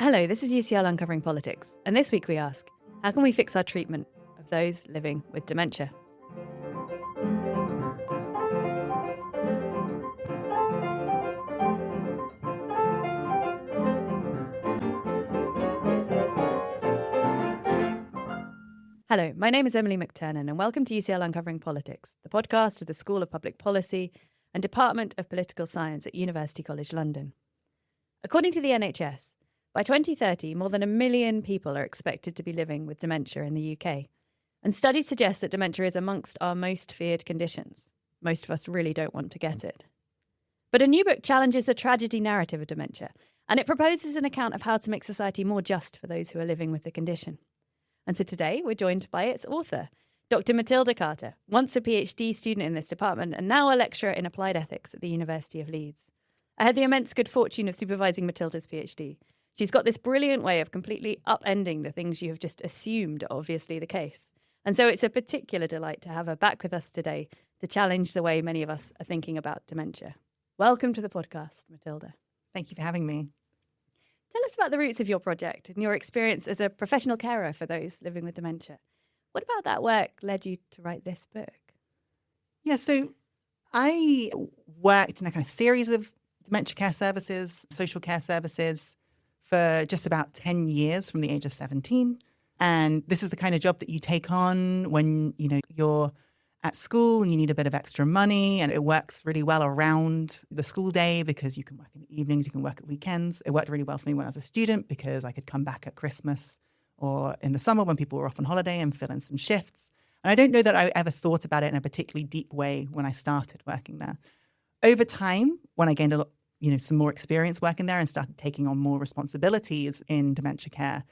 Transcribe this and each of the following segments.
Hello, this is UCL Uncovering Politics, and this week we ask, how can we fix our treatment of those living with dementia? Hello, my name is Emily McTurnan, and welcome to UCL Uncovering Politics, the podcast of the School of Public Policy and Department of Political Science at University College London. According to the NHS, by 2030, more than 1 million people are expected to be living with dementia in the UK. And studies suggest that dementia is amongst our most feared conditions. Most of us really don't want to get it. But a new book challenges the tragedy narrative of dementia, and it proposes an account of how to make society more just for those who are living with the condition. And so today we're joined by its author, Dr. Matilda Carter, once a PhD student in this department and now a lecturer in applied ethics at the University of Leeds. I had the immense good fortune of supervising Matilda's PhD. She's got this brilliant way of completely upending the things you have just assumed are obviously the case. And so it's a particular delight to have her back with us today to challenge the way many of us are thinking about dementia. Welcome to the podcast, Matilda. Thank you for having me. Tell us about the roots of your project and your experience as a professional carer for those living with dementia. What about that work led you to write this book? Yeah, so I worked in a kind of series of dementia care services, social care services for just about 10 years from the age of 17. And this is the kind of job that you take on when, you're at school and you need a bit of extra money, and it works really well around the school day because you can work in the evenings, you can work at weekends. It worked really well for me when I was a student because I could come back at Christmas or in the summer when people were off on holiday and fill in some shifts. And I don't know that I ever thought about it in a particularly deep way when I started working there. Over time, when I gained a lot, some more experience working there and started taking on more responsibilities in dementia care,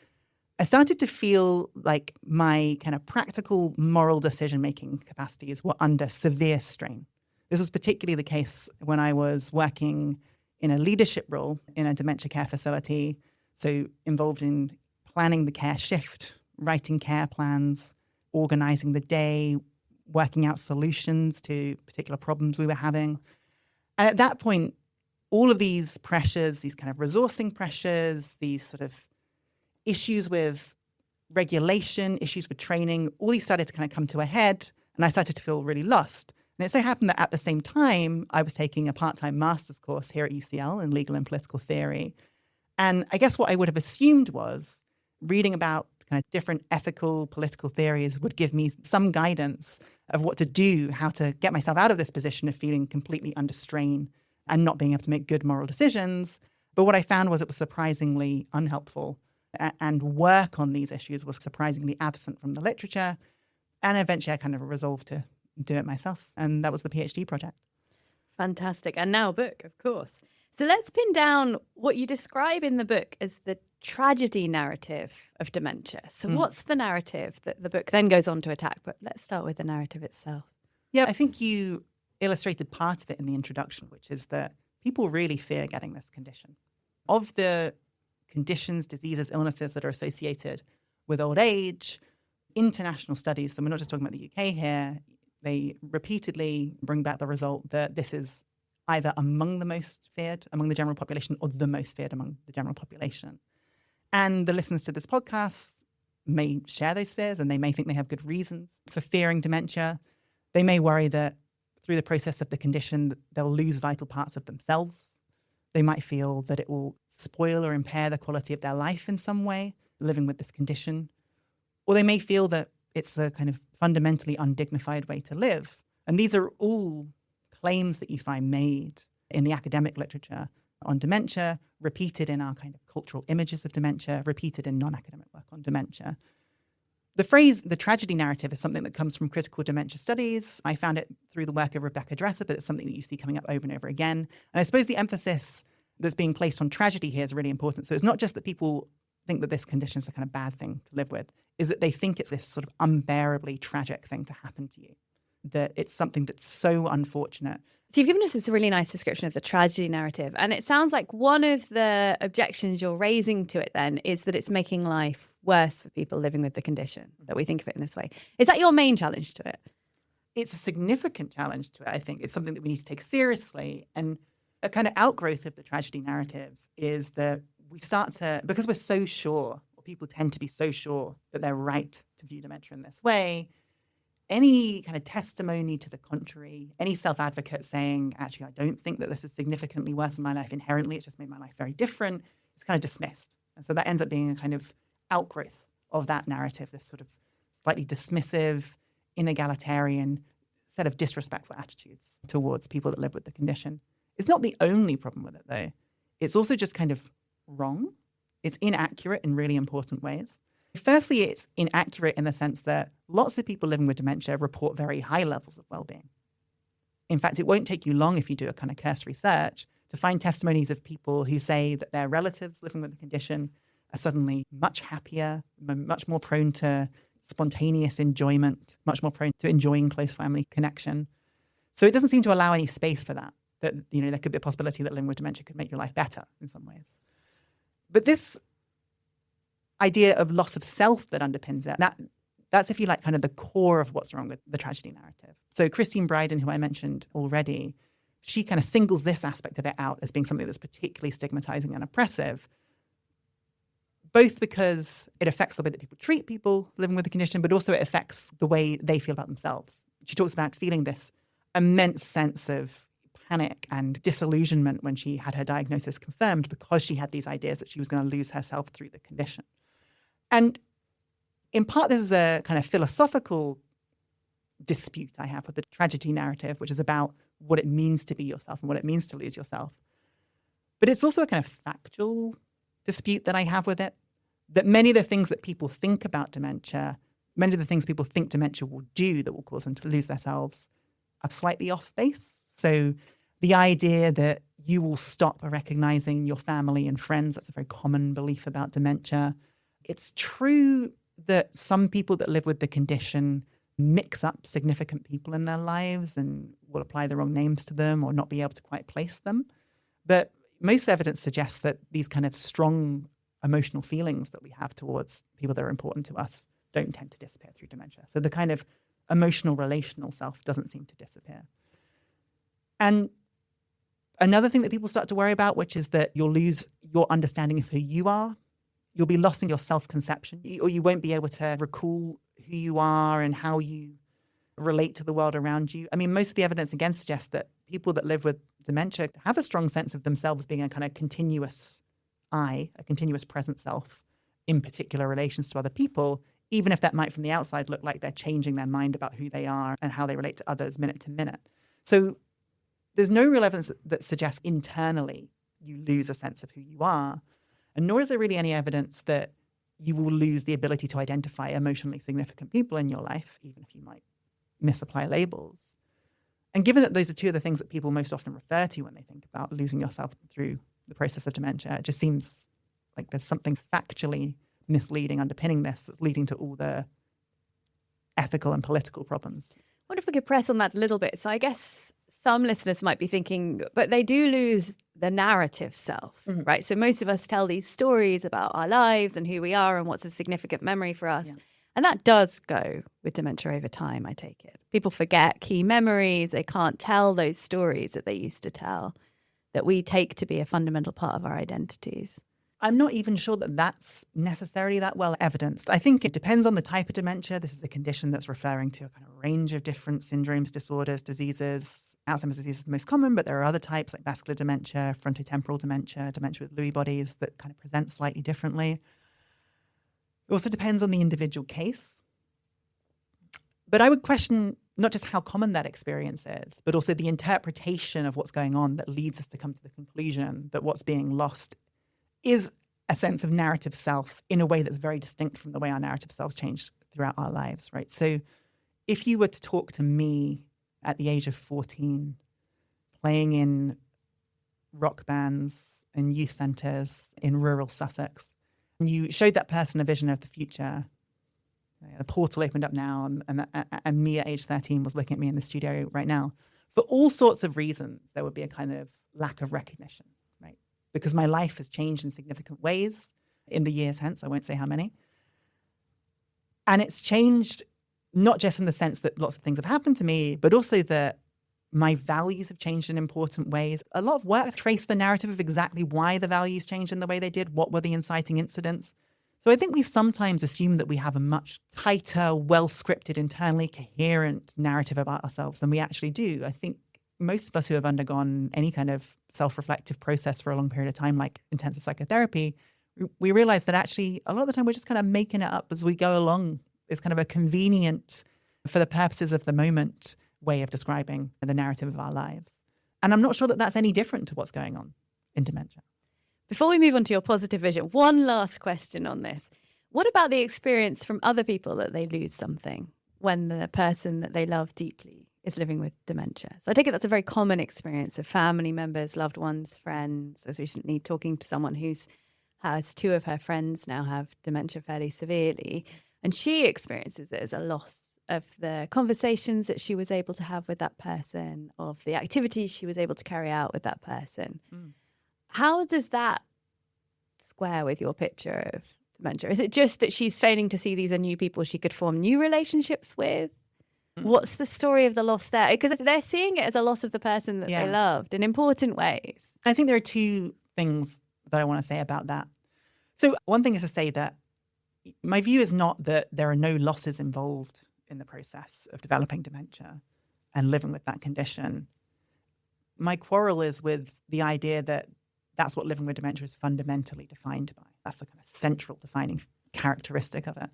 I started to feel like my kind of practical moral decision-making capacities were under severe strain. This was particularly the case when I was working in a leadership role in a dementia care facility, so involved in planning the care shift, writing care plans, organizing the day, working out solutions to particular problems we were having. And at that point, all of these pressures, these kind of resourcing pressures, these sort of issues with regulation, issues with training, all these started to kind of come to a head, and I started to feel really lost. And it so happened that at the same time, I was taking a part-time master's course here at UCL in legal and political theory. And I guess what I would have assumed was reading about kind of different ethical, political theories would give me some guidance of what to do, how to get myself out of this position of feeling completely under strain and not being able to make good moral decisions. But what I found was it was surprisingly unhelpful, and work on these issues was surprisingly absent from the literature. And eventually I kind of resolved to do it myself. And that was the PhD project. Fantastic. And now a book, of course. So let's pin down what you describe in the book as the tragedy narrative of dementia. So what's the narrative that the book then goes on to attack? But let's start with the narrative itself. Yeah, I think you illustrated part of it in the introduction, which is that people really fear getting this condition. Of the conditions, diseases, illnesses that are associated with old age, international studies, so we're not just talking about the UK here, they repeatedly bring back the result that this is either among the most feared among the general population or the most feared among the general population. And the listeners to this podcast may share those fears, and they may think they have good reasons for fearing dementia. They may worry that through the process of the condition, they'll lose vital parts of themselves. They might feel that it will spoil or impair the quality of their life in some way, living with this condition. Or they may feel that it's a kind of fundamentally undignified way to live. And these are all claims that you find made in the academic literature on dementia, repeated in our kind of cultural images of dementia, repeated in non-academic work on dementia. The phrase, the tragedy narrative, is something that comes from critical dementia studies. I found it through the work of Rebecca Dresser, but it's something that you see coming up over and over again. And I suppose the emphasis that's being placed on tragedy here is really important. So it's not just that people think that this condition is a kind of bad thing to live with, is that they think it's this sort of unbearably tragic thing to happen to you, that it's something that's so unfortunate. So you've given us this really nice description of the tragedy narrative, and it sounds like one of the objections you're raising to it then is that it's making life worse for people living with the condition, that we think of it in this way. Is that your main challenge to it? It's a significant challenge to it, I think. It's something that we need to take seriously. And a kind of outgrowth of the tragedy narrative is that we start to, because we're so sure, or people tend to be so sure that they're right to view dementia in this way, any kind of testimony to the contrary, any self-advocate saying, actually, I don't think that this is significantly worse in my life inherently, it's just made my life very different, it's kind of dismissed. And so that ends up being a kind of outgrowth of that narrative, this sort of slightly dismissive, inegalitarian set of disrespectful attitudes towards people that live with the condition. It's not the only problem with it, though. It's also just kind of wrong. It's inaccurate in really important ways. Firstly, it's inaccurate in the sense that lots of people living with dementia report very high levels of well-being. In fact, it won't take you long if you do a kind of cursory search to find testimonies of people who say that their relatives living with the condition are suddenly much happier, much more prone to spontaneous enjoyment, much more prone to enjoying close family connection. So it doesn't seem to allow any space for that, there could be a possibility that living with dementia could make your life better in some ways. But this idea of loss of self that underpins it, that's, if you like, kind of the core of what's wrong with the tragedy narrative. So Christine Bryden, who I mentioned already, she kind of singles this aspect of it out as being something that's particularly stigmatizing and oppressive, both because it affects the way that people treat people living with the condition, but also it affects the way they feel about themselves. She talks about feeling this immense sense of panic and disillusionment when she had her diagnosis confirmed because she had these ideas that she was going to lose herself through the condition. And in part, this is a kind of philosophical dispute I have with the tragedy narrative, which is about what it means to be yourself and what it means to lose yourself. But it's also a kind of factual dispute that I have with it, that many of the things that people think about dementia, many of the things people think dementia will do that will cause them to lose themselves are slightly off base. So the idea that you will stop recognizing your family and friends, that's a very common belief about dementia. It's true that some people that live with the condition mix up significant people in their lives and will apply the wrong names to them or not be able to quite place them. But most evidence suggests that these kind of strong emotional feelings that we have towards people that are important to us don't tend to disappear through dementia. So the kind of emotional, relational self doesn't seem to disappear. And another thing that people start to worry about, which is that you'll lose your understanding of who you are. You'll be lost in your self-conception, or you won't be able to recall who you are and how you relate to the world around you. I mean, most of the evidence again suggests that people that live with dementia have a strong sense of themselves being a kind of continuous I, a continuous present self in particular relations to other people, even if that might from the outside look like they're changing their mind about who they are and how they relate to others minute to minute. So there's no real evidence that suggests internally you lose a sense of who you are, and nor is there really any evidence that you will lose the ability to identify emotionally significant people in your life, even if you might misapply labels. And given that those are two of the things that people most often refer to when they think about losing yourself through the process of dementia, it just seems like there's something factually misleading underpinning this that's leading to all the ethical and political problems. I wonder if we could press on that a little bit. So I guess some listeners might be thinking, but they do lose the narrative self, right? So most of us tell these stories about our lives and who we are and what's a significant memory for us. Yeah. And that does go with dementia over time, I take it. People forget key memories. They can't tell those stories that they used to tell that we take to be a fundamental part of our identities. I'm not even sure that that's necessarily that well evidenced. I think it depends on the type of dementia. This is a condition that's referring to a kind of range of different syndromes, disorders, diseases. Alzheimer's disease is the most common, but there are other types like vascular dementia, frontotemporal dementia, dementia with Lewy bodies that kind of present slightly differently. It also depends on the individual case. But I would question not just how common that experience is, but also the interpretation of what's going on that leads us to come to the conclusion that what's being lost is a sense of narrative self in a way that's very distinct from the way our narrative selves change throughout our lives, right? So if you were to talk to me at the age of 14, playing in rock bands and youth centres in rural Sussex, and you showed that person a vision of the future, the portal opened up now, and me at age 13 was looking at me in the studio right now. For all sorts of reasons, there would be a kind of lack of recognition, right? Because my life has changed in significant ways in the years hence. I won't say how many. And it's changed not just in the sense that lots of things have happened to me, but also that My values have changed in important ways. A lot of work traced the narrative of exactly why the values changed in the way they did. What were the inciting incidents? So I think we sometimes assume that we have a much tighter, well-scripted, internally coherent narrative about ourselves than we actually do. I think most of us who have undergone any kind of self-reflective process for a long period of time, like intensive psychotherapy, we realize that actually a lot of the time we're just kind of making it up as we go along. It's kind of a convenient, for the purposes of the moment, way of describing the narrative of our lives. And I'm not sure that that's any different to what's going on in dementia. Before we move on to your positive vision, one last question on this. What about the experience from other people that they lose something when the person that they love deeply is living with dementia? So I take it that's a very common experience of family members, loved ones, friends. I was recently talking to someone who's has two of her friends now have dementia fairly severely, and she experiences it as a loss of the conversations that she was able to have with that person, of the activities she was able to carry out with that person. How does that square with your picture of dementia? Is it just that she's failing to see these are new people she could form new relationships with? What's the story of the loss there? Because they're seeing it as a loss of the person that they loved in important ways. I think there are two things that I want to say about that. So one thing is to say that my view is not that there are no losses involved in the process of developing dementia and living with that condition. My quarrel is with the idea that that's what living with dementia is fundamentally defined by. That's the kind of central defining characteristic of it.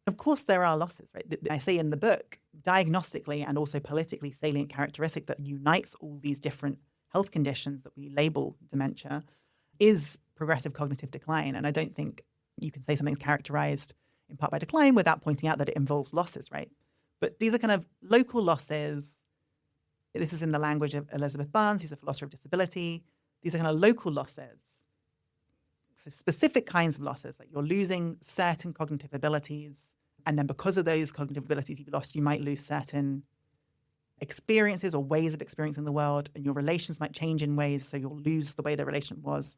Of course, there are losses, right? I say in the book, diagnostically and also politically salient characteristic that unites all these different health conditions that we label dementia is progressive cognitive decline. And I don't think you can say something's characterized in part by decline without pointing out that it involves losses, right? But these are kind of local losses. This is in the language of Elizabeth Barnes, who's a philosopher of disability. These are kind of local losses. So specific kinds of losses, like you're losing certain cognitive abilities. And then because of those cognitive abilities you've lost, you might lose certain experiences or ways of experiencing the world. And your relations might change in ways. So you'll lose the way the relation was,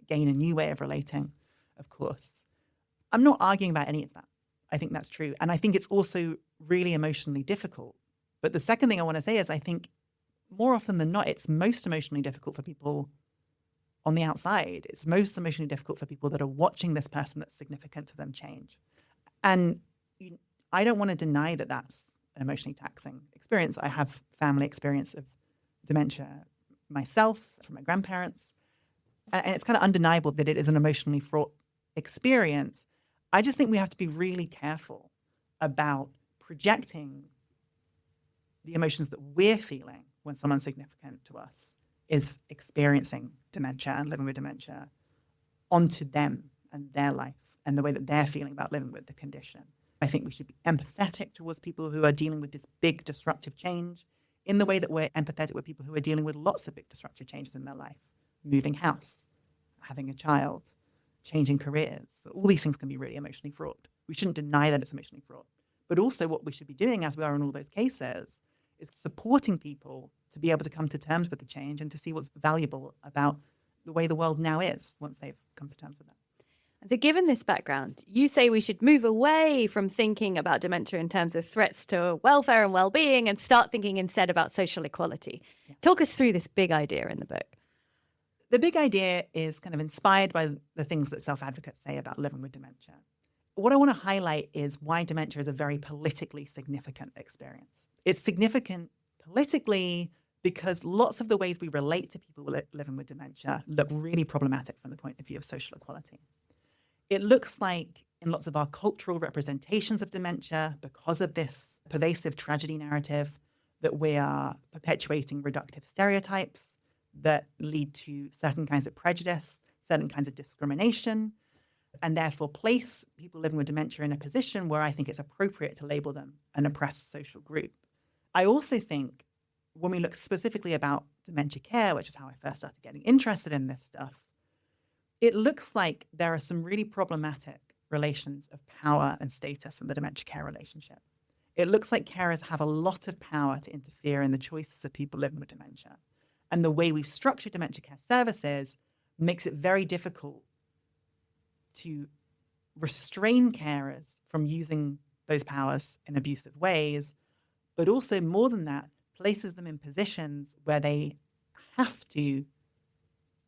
gain a new way of relating, of course. I'm not arguing about any of that. I think that's true. And I think it's also really emotionally difficult. But the second thing I want to say is I think more often than not, it's most emotionally difficult for people on the outside. It's most emotionally difficult for people that are watching this person that's significant to them change. And I don't want to deny that that's an emotionally taxing experience. I have family experience of dementia myself from my grandparents. And it's kind of undeniable that it is an emotionally fraught experience. I just think we have to be really careful about projecting the emotions that we're feeling when someone significant to us is experiencing dementia and living with dementia onto them and their life and the way that they're feeling about living with the condition. I think we should be empathetic towards people who are dealing with this big disruptive change in the way that we're empathetic with people who are dealing with lots of big disruptive changes in their life. Moving house, having a child, changing careers. All these things can be really emotionally fraught. We shouldn't deny that it's emotionally fraught. But also what we should be doing, as we are in all those cases, is supporting people to be able to come to terms with the change and to see what's valuable about the way the world now is once they've come to terms with that. And so given this background, you say we should move away from thinking about dementia in terms of threats to welfare and well-being and start thinking instead about social equality. Yeah. Talk us through this big idea in the book. The big idea is kind of inspired by the things that self-advocates say about living with dementia. What I want to highlight is why dementia is a very politically significant experience. It's significant politically because lots of the ways we relate to people living with dementia look really problematic from the point of view of social equality. It looks like in lots of our cultural representations of dementia, because of this pervasive tragedy narrative, that we are perpetuating reductive stereotypes that lead to certain kinds of prejudice, certain kinds of discrimination, and therefore place people living with dementia in a position where I think it's appropriate to label them an oppressed social group. I also think when we look specifically about dementia care, which is how I first started getting interested in this stuff, it looks like there are some really problematic relations of power and status in the dementia care relationship. It looks like carers have a lot of power to interfere in the choices of people living with dementia. And the way we've structured dementia care services makes it very difficult to restrain carers from using those powers in abusive ways, but also more than that, places them in positions where they have to,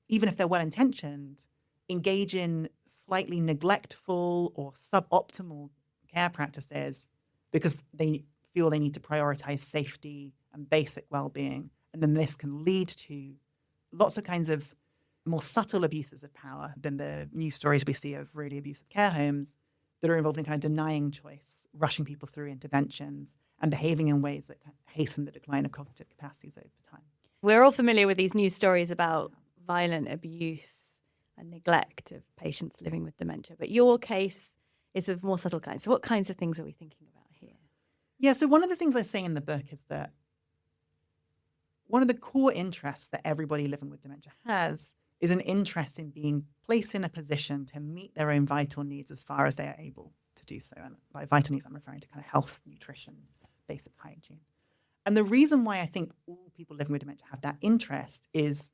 even if they're well-intentioned, engage in slightly neglectful or suboptimal care practices because they feel they need to prioritize safety and basic well-being. And then this can lead to lots of kinds of more subtle abuses of power than the news stories we see of really abusive care homes that are involved in kind of denying choice, rushing people through interventions, and behaving in ways that hasten the decline of cognitive capacities over time. We're all familiar with these news stories about violent abuse and neglect of patients living with dementia, but your case is of more subtle kinds. So what kinds of things are we thinking about here? Yeah, so one of the things I say in the book is that one of the core interests that everybody living with dementia has is an interest in being placed in a position to meet their own vital needs as far as they are able to do so. And by vital needs, I'm referring to kind of health, nutrition, basic hygiene. And the reason why I think all people living with dementia have that interest is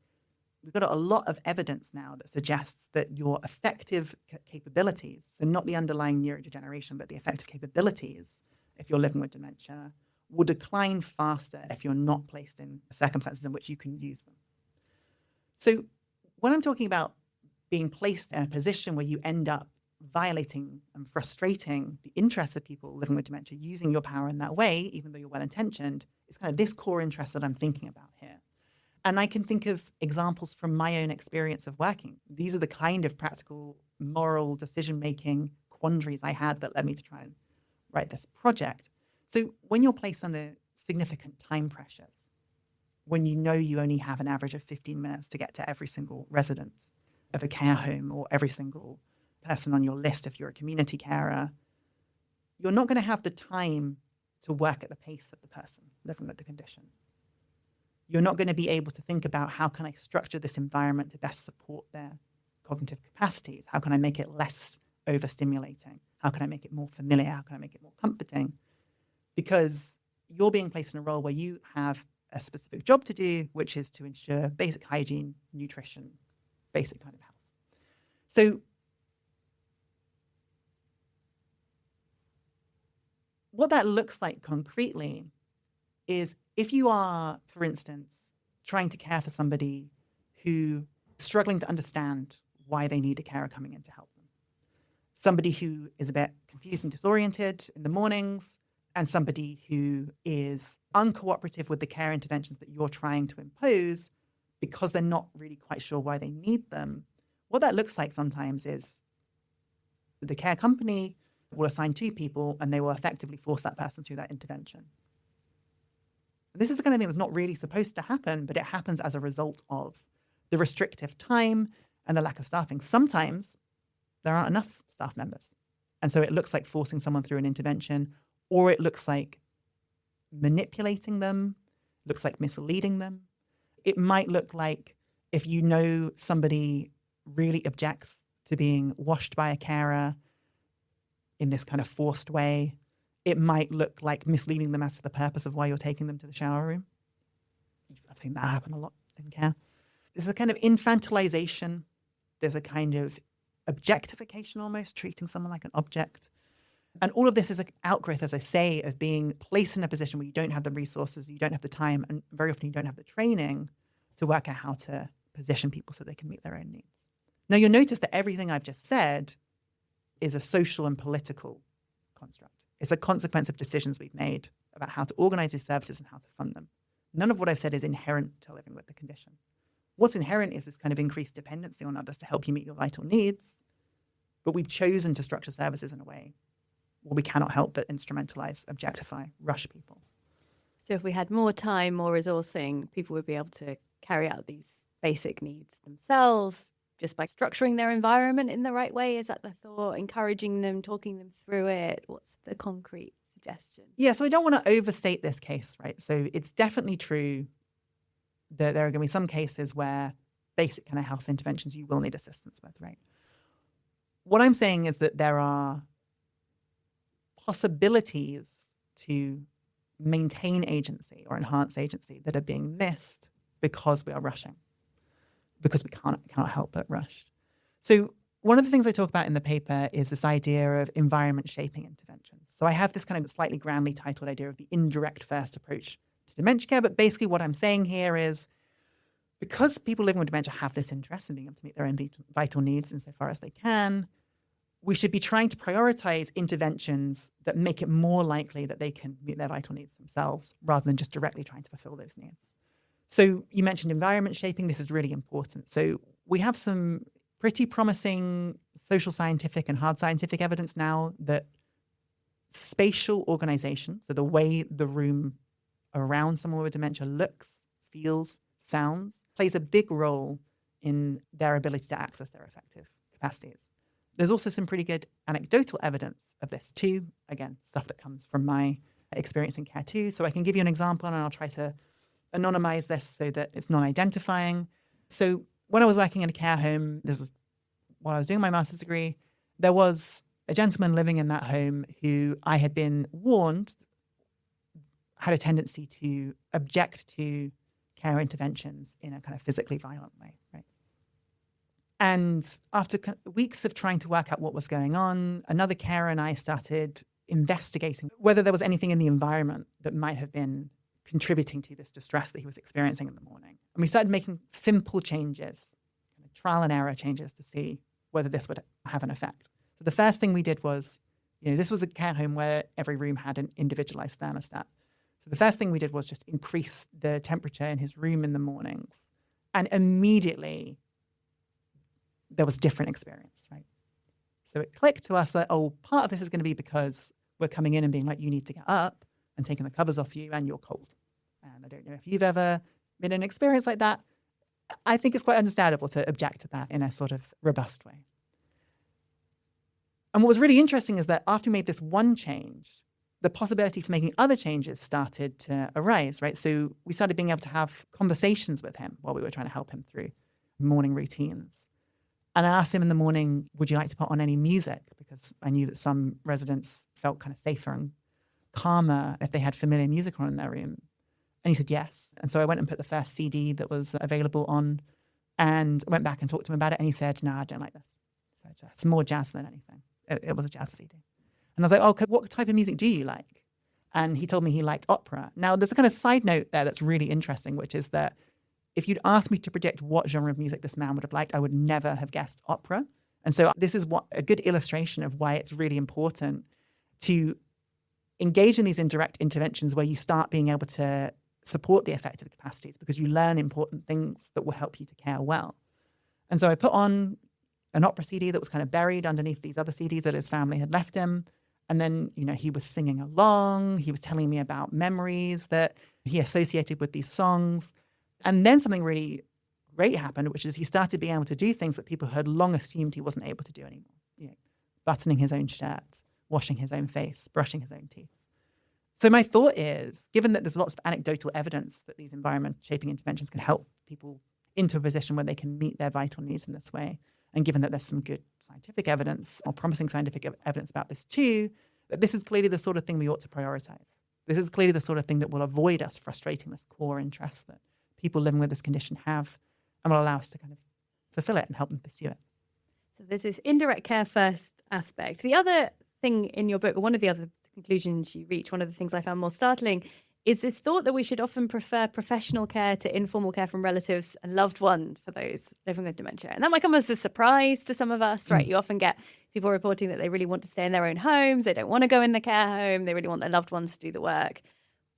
we've got a lot of evidence now that suggests that your affective capabilities, so not the underlying neurodegeneration, but the affective capabilities, if you're living with dementia, will decline faster if you're not placed in circumstances in which you can use them. So when I'm talking about being placed in a position where you end up violating and frustrating the interests of people living with dementia, using your power in that way, even though you're well-intentioned, it's kind of this core interest that I'm thinking about here. And I can think of examples from my own experience of working. These are the kind of practical, moral, decision-making quandaries I had that led me to try and write this project. So when you're placed under significant time pressures, when you know you only have an average of 15 minutes to get to every single resident of a care home or every single person on your list if you're a community carer, you're not going to have the time to work at the pace of the person living with the condition. You're not going to be able to think about how can I structure this environment to best support their cognitive capacities? How can I make it less overstimulating? How can I make it more familiar? How can I make it more comforting? Because you're being placed in a role where you have a specific job to do, which is to ensure basic hygiene, nutrition, basic kind of health. So what that looks like concretely is if you are, for instance, trying to care for somebody who is struggling to understand why they need a carer coming in to help them, somebody who is a bit confused and disoriented in the mornings, and somebody who is uncooperative with the care interventions that you're trying to impose because they're not really quite sure why they need them, what that looks like sometimes is the care company will assign two people and they will effectively force that person through that intervention. This is the kind of thing that's not really supposed to happen, but it happens as a result of the restrictive time and the lack of staffing. Sometimes there aren't enough staff members. And so it looks like forcing someone through an intervention, or it looks like manipulating them, looks like misleading them. It might look like if you know somebody really objects to being washed by a carer in this kind of forced way, it might look like misleading them as to the purpose of why you're taking them to the shower room. I've seen that happen a lot in care. There's a kind of infantilization. There's a kind of objectification almost, treating someone like an object. And all of this is an outgrowth, as I say, of being placed in a position where you don't have the resources, you don't have the time, and very often you don't have the training to work out how to position people so they can meet their own needs. Now, you'll notice that everything I've just said is a social and political construct. It's a consequence of decisions we've made about how to organize these services and how to fund them. None of what I've said is inherent to living with the condition. What's inherent is this kind of increased dependency on others to help you meet your vital needs. But we've chosen to structure services in a way where we cannot help but instrumentalize, objectify, rush people. So if we had more time, more resourcing, people would be able to carry out these basic needs themselves just by structuring their environment in the right way. Is that the thought? Encouraging them, talking them through it? What's the concrete suggestion? Yeah, so I don't want to overstate this case, right? So it's definitely true that there are going to be some cases where basic kind of health interventions you will need assistance with, right? What I'm saying is that there are possibilities to maintain agency or enhance agency that are being missed because we are rushing, because we cannot help but rush. So one of the things I talk about in the paper is this idea of environment shaping interventions. So I have this kind of slightly grandly titled idea of the indirect first approach to dementia care. But basically what I'm saying here is because people living with dementia have this interest in being able to meet their own vital needs insofar as they can, we should be trying to prioritize interventions that make it more likely that they can meet their vital needs themselves rather than just directly trying to fulfill those needs. So you mentioned environment shaping. This is really important. So we have some pretty promising social scientific and hard scientific evidence now that spatial organization, so the way the room around someone with dementia looks, feels, sounds, plays a big role in their ability to access their affective capacities. There's also some pretty good anecdotal evidence of this too. Again, stuff that comes from my experience in care too. So I can give you an example and I'll try to anonymize this so that it's non-identifying. So when I was working in a care home, this was while I was doing my master's degree, there was a gentleman living in that home who I had been warned had a tendency to object to care interventions in a kind of physically violent way, right? And after weeks of trying to work out what was going on, another carer and I started investigating whether there was anything in the environment that might have been contributing to this distress that he was experiencing in the morning. And we started making simple changes, kind of trial and error changes to see whether this would have an effect. So the first thing we did was, this was a care home where every room had an individualized thermostat. So the first thing we did was just increase the temperature in his room in the mornings. And immediately there was different experience, right? So it clicked to us that, part of this is going to be because we're coming in and being like, you need to get up and taking the covers off you and you're cold. And I don't know if you've ever been in an experience like that. I think it's quite understandable to object to that in a sort of robust way. And what was really interesting is that after we made this one change, the possibility for making other changes started to arise, right? So we started being able to have conversations with him while we were trying to help him through morning routines. And I asked him in the morning, would you like to put on any music? Because I knew that some residents felt kind of safer and calmer if they had familiar music on in their room. And he said yes. And so I went and put the first CD that was available on and went back and talked to him about it. And he said, no, I don't like this. So it's more jazz than anything. It was a jazz CD. And I was like, okay, what type of music do you like? And he told me he liked opera. Now, there's a kind of side note there that's really interesting, which is that if you'd asked me to predict what genre of music this man would have liked, I would never have guessed opera. And so this is a good illustration of why it's really important to engage in these indirect interventions where you start being able to support the affective capacities because you learn important things that will help you to care well. And so I put on an opera CD that was kind of buried underneath these other CDs that his family had left him. And then, he was singing along. He was telling me about memories that he associated with these songs. And then something really great happened, which is he started being able to do things that people had long assumed he wasn't able to do anymore. Buttoning his own shirt, washing his own face, brushing his own teeth. So my thought is, given that there's lots of anecdotal evidence that these environment shaping interventions can help people into a position where they can meet their vital needs in this way, and given that there's some good scientific evidence or promising scientific evidence about this too, that this is clearly the sort of thing we ought to prioritize. This is clearly the sort of thing that will avoid us frustrating this core interest that people living with this condition have and will allow us to kind of fulfill it and help them pursue it. So there's this indirect care first aspect. The other thing in your book, or one of the other conclusions you reach, one of the things I found more startling, is this thought that we should often prefer professional care to informal care from relatives and loved ones for those living with dementia. And that might come as a surprise to some of us, right? You often get people reporting that they really want to stay in their own homes. They don't want to go in the care home. They really want their loved ones to do the work.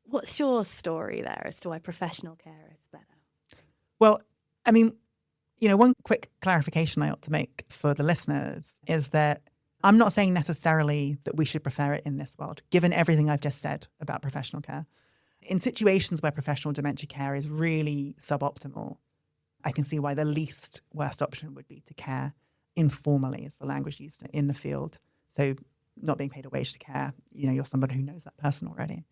What's your story there as to why professional care is better? Well, I mean, one quick clarification I ought to make for the listeners is that I'm not saying necessarily that we should prefer it in this world, given everything I've just said about professional care. In situations where professional dementia care is really suboptimal, I can see why the least worst option would be to care informally, is the language used in the field. So not being paid a wage to care, you're somebody who knows that person already.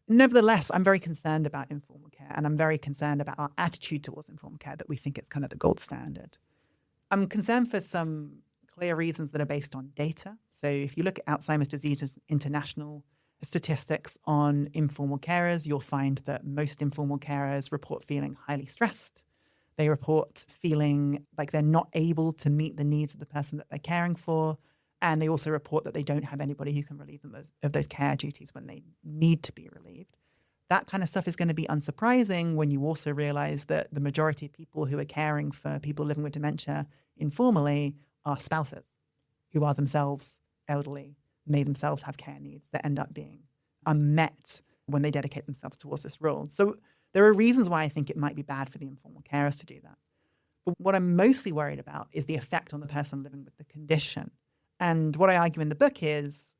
Nevertheless, I'm very concerned about informal care, and I'm very concerned about our attitude towards informal care, that we think it's kind of the gold standard. I'm concerned for some clear reasons that are based on data. So if you look at Alzheimer's Disease's international statistics on informal carers, you'll find that most informal carers report feeling highly stressed. They report feeling like they're not able to meet the needs of the person that they're caring for. And they also report that they don't have anybody who can relieve them of those care duties when they need to be relieved. that kind of stuff is going to be unsurprising when you also realize that the majority of people who are caring for people living with dementia informally are spouses who are themselves elderly, may themselves have care needs that end up being unmet when they dedicate themselves towards this role. So there are reasons why I think it might be bad for the informal carers to do that. But what I'm mostly worried about is the effect on the person living with the condition. And what I argue in the book is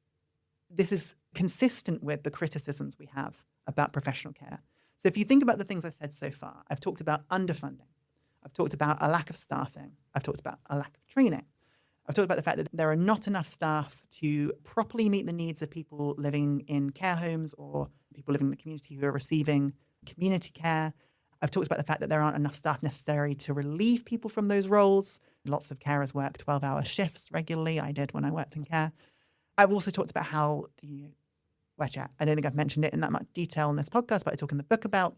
this is consistent with the criticisms we have about professional care. So if you think about the things I've said so far, I've talked about underfunding. I've talked about a lack of staffing. I've talked about a lack of training. I've talked about the fact that there are not enough staff to properly meet the needs of people living in care homes or people living in the community who are receiving community care. I've talked about the fact that there aren't enough staff necessary to relieve people from those roles. Lots of carers work 12-hour shifts regularly. I did when I worked in care. I've also talked about how I don't think I've mentioned it in that much detail in this podcast, but I talk in the book about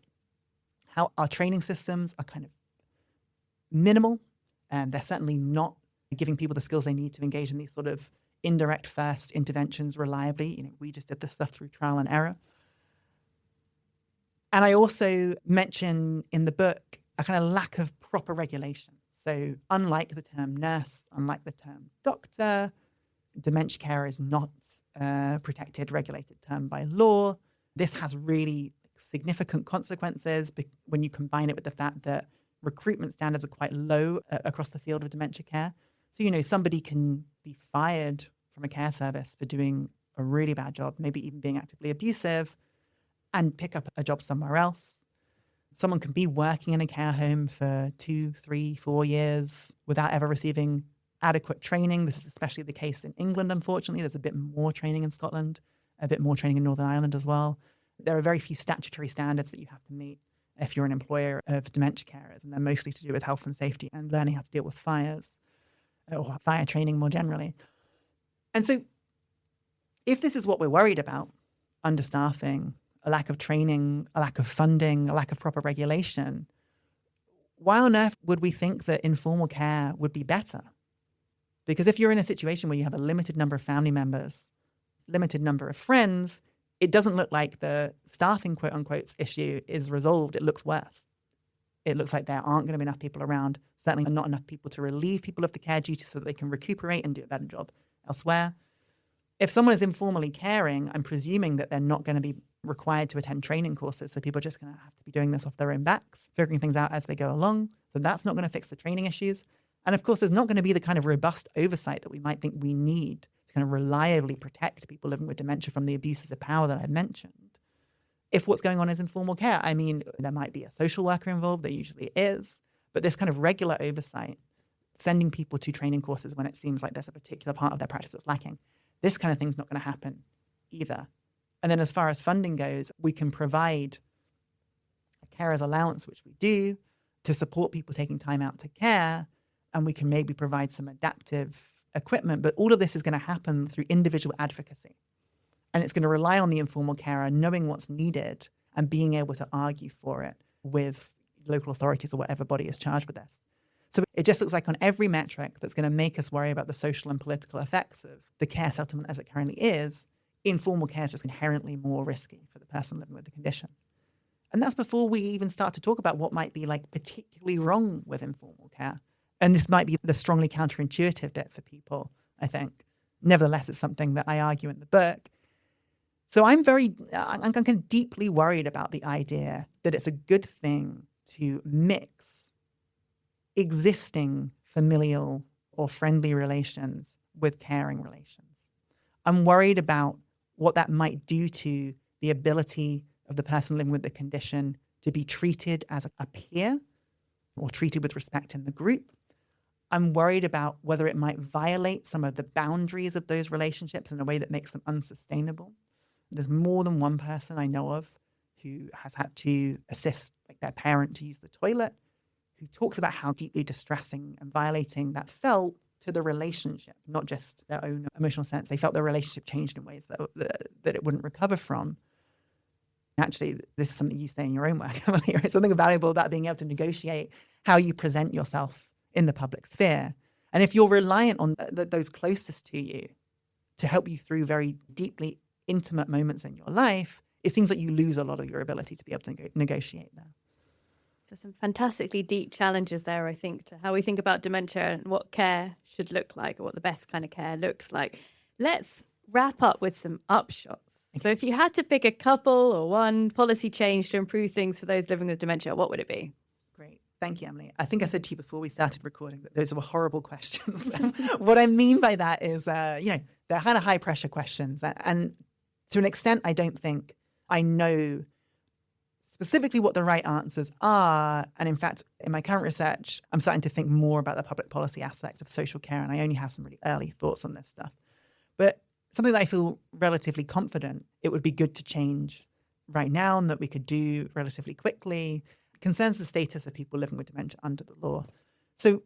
how our training systems are kind of minimal, and they're certainly not giving people the skills they need to engage in these sort of indirect first interventions reliably. We just did this stuff through trial and error. And I also mention in the book a kind of lack of proper regulation. So unlike the term nurse, unlike the term doctor, dementia care is not a protected, regulated term by law. This has really significant consequences when you combine it with the fact that recruitment standards are quite low across the field of dementia care. So, somebody can be fired from a care service for doing a really bad job, maybe even being actively abusive, and pick up a job somewhere else. Someone can be working in a care home for 2, 3, 4 years without ever receiving adequate training. This is especially the case in England, unfortunately. There's a bit more training in Scotland, a bit more training in Northern Ireland as well. There are very few statutory standards that you have to meet if you're an employer of dementia carers, and they're mostly to do with health and safety and learning how to deal with fires or fire training more generally. And so if this is what we're worried about, understaffing, a lack of training, a lack of funding, a lack of proper regulation, why on earth would we think that informal care would be better? Because if you're in a situation where you have a limited number of family members, limited number of friends, it doesn't look like the staffing quote unquote issue is resolved. It looks worse. It looks like there aren't going to be enough people around, certainly not enough people to relieve people of the care duties so that they can recuperate and do a better job elsewhere. If someone is informally caring, I'm presuming that they're not going to be required to attend training courses. So people are just going to have to be doing this off their own backs, figuring things out as they go along. So that's not going to fix the training issues. And of course, there's not going to be the kind of robust oversight that we might think we need to kind of reliably protect people living with dementia from the abuses of power that I mentioned. If what's going on is informal care, I mean, there might be a social worker involved, there usually is, but this kind of regular oversight, sending people to training courses when it seems like there's a particular part of their practice that's lacking, this kind of thing's not going to happen either. And then as far as funding goes, we can provide a carer's allowance, which we do, to support people taking time out to care, and we can maybe provide some adaptive equipment, but all of this is going to happen through individual advocacy. And it's going to rely on the informal carer knowing what's needed and being able to argue for it with local authorities or whatever body is charged with this. So it just looks like on every metric that's going to make us worry about the social and political effects of the care settlement as it currently is, informal care is just inherently more risky for the person living with the condition. And that's before we even start to talk about what might be like particularly wrong with informal care. And this might be the strongly counterintuitive bit for people, I think. Nevertheless, it's something that I argue in the book. So I'm kind of deeply worried about the idea that it's a good thing to mix existing familial or friendly relations with caring relations. I'm worried about what that might do to the ability of the person living with the condition to be treated as a peer or treated with respect in the group. I'm worried about whether it might violate some of the boundaries of those relationships in a way that makes them unsustainable. There's more than one person I know of who has had to assist their parent to use the toilet, who talks about how deeply distressing and violating that felt to the relationship, not just their own emotional sense. They felt their relationship changed in ways that it wouldn't recover from. Actually, this is something you say in your own work, Emily, right? Something valuable about being able to negotiate how you present yourself in the public sphere. And if you're reliant on those closest to you to help you through very deeply intimate moments in your life, it seems like you lose a lot of your ability to be able to negotiate there. So some fantastically deep challenges there, I think, to how we think about dementia and what care should look like, or what the best kind of care looks like. Let's wrap up with some upshots. So if you had to pick a couple or one policy change to improve things for those living with dementia, what would it be? Great. Thank you, Emily. I think I said to you before we started recording that those were horrible questions. What I mean by that is, they're kind of high pressure questions. And to an extent, I don't think I know specifically what the right answers are. And in fact, in my current research, I'm starting to think more about the public policy aspects of social care. And I only have some really early thoughts on this stuff. But something that I feel relatively confident it would be good to change right now and that we could do relatively quickly concerns the status of people living with dementia under the law. So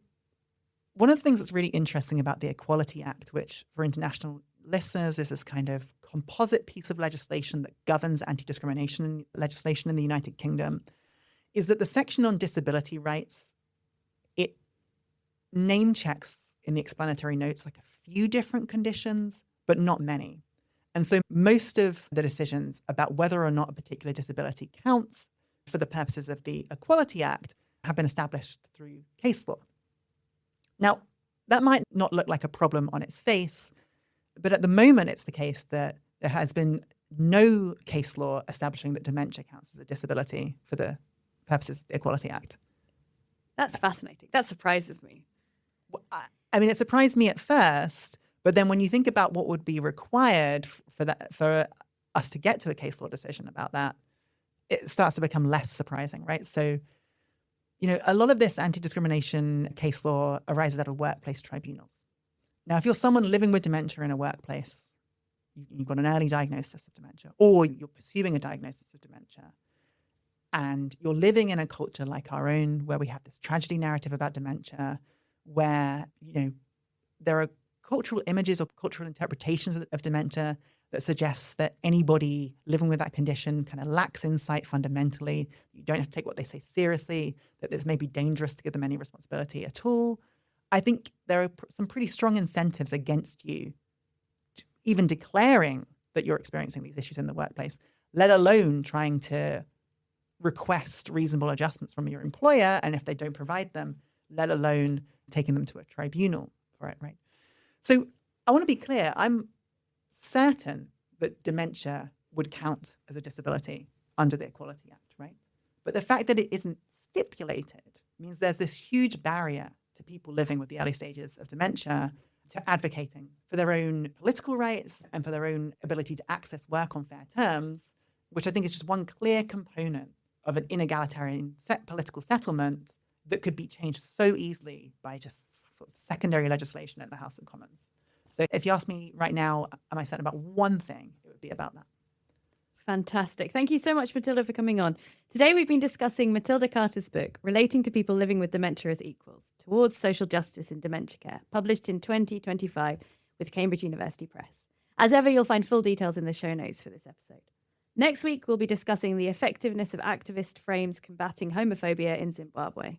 one of the things that's really interesting about the Equality Act, which for international listeners is this kind of composite piece of legislation that governs anti-discrimination legislation in the United Kingdom, is that the section on disability rights, it name checks in the explanatory notes like a few different conditions, but not many. And so most of the decisions about whether or not a particular disability counts for the purposes of the Equality Act have been established through case law. Now, that might not look like a problem on its face, but at the moment it's the case that there has been no case law establishing that dementia counts as a disability for the purposes of the Equality Act. That's fascinating. That surprises me. I mean, it surprised me at first, but then when you think about what would be required for us to get to a case law decision about that, it starts to become less surprising, right? So, a lot of this anti-discrimination case law arises out of workplace tribunals. Now, if you're someone living with dementia in a workplace, you've got an early diagnosis of dementia, or you're pursuing a diagnosis of dementia, and you're living in a culture like our own, where we have this tragedy narrative about dementia, where, there are cultural images or cultural interpretations of dementia that suggests that anybody living with that condition kind of lacks insight fundamentally. You don't have to take what they say seriously, that it's maybe dangerous to give them any responsibility at all. I think there are some pretty strong incentives against you even declaring that you're experiencing these issues in the workplace, let alone trying to request reasonable adjustments from your employer. And if they don't provide them, let alone taking them to a tribunal for it, right? So I want to be clear. I'm certain that dementia would count as a disability under the Equality Act, right? But the fact that it isn't stipulated means there's this huge barrier to people living with the early stages of dementia to advocating for their own political rights and for their own ability to access work on fair terms, which I think is just one clear component of an inegalitarian political settlement that could be changed so easily by just sort of secondary legislation at the House of Commons. So if you ask me right now, am I certain about one thing, it would be about that. Fantastic. Thank you so much, Matilda, for coming on. Today we've been discussing Matilda Carter's book, Relating to People Living with Dementia as Equals, Towards Social Justice in Dementia Care, published in 2025 with Cambridge University Press. As ever, you'll find full details in the show notes for this episode. Next week, we'll be discussing the effectiveness of activist frames combating homophobia in Zimbabwe.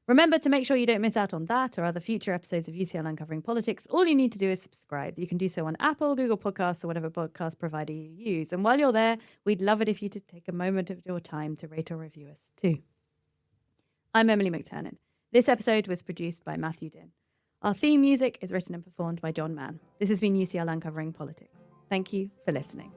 Remember to make sure you don't miss out on that or other future episodes of UCL Uncovering Politics. All you need to do is subscribe. You can do so on Apple, Google Podcasts, or whatever podcast provider you use. And while you're there, we'd love it if you could take a moment of your time to rate or review us too. I'm Emily McTernan. This episode was produced by Matthew Din. Our theme music is written and performed by John Mann. This has been UCL Uncovering Politics. Thank you for listening.